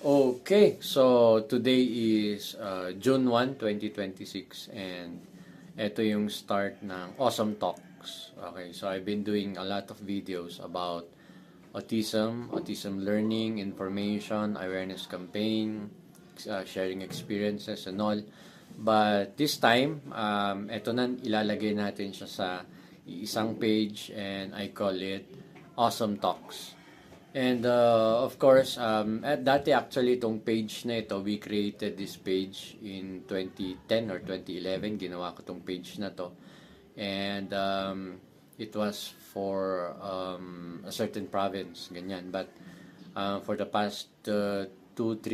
Okay, so today is June 1, 2026 and ito yung start ng Awesome Talks. Okay, so I've been doing a lot of videos about autism learning, information, awareness campaign, sharing experiences and all. But this time, ito na ilalagay natin siya sa isang page and I call it Awesome Talks. And of course, dati actually itong page na ito, we created this page in 2010 or 2011. Ginawa ko itong page na to. And it was for a certain province, ganyan. But for the past 2-3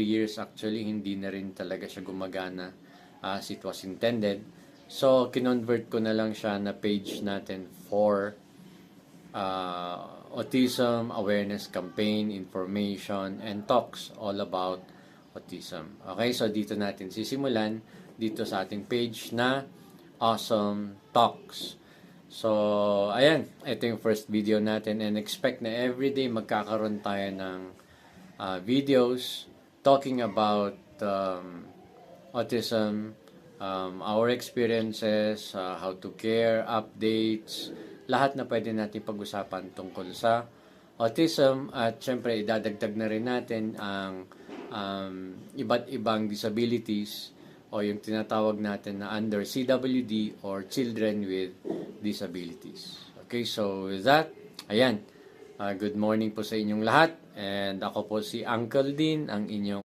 years actually, hindi na rin talaga siya gumagana as it was intended. So, kinonvert ko na lang siya na page natin for autism awareness campaign, information, and talks all about autism. Okay, so dito natin sisimulan dito sa ating page na Awesome Talks. So, ayan, ito yung first video natin and expect na everyday magkakaroon tayo ng videos talking about autism, our experiences, how to care, updates, lahat na pwede natin pag-usapan tungkol sa autism at syempre idadagdag na rin natin ang iba't ibang disabilities o yung tinatawag natin na under CWD or Children with Disabilities. Okay, so with that, ayan, good morning po sa inyong lahat and ako po si Uncle Dean, ang inyong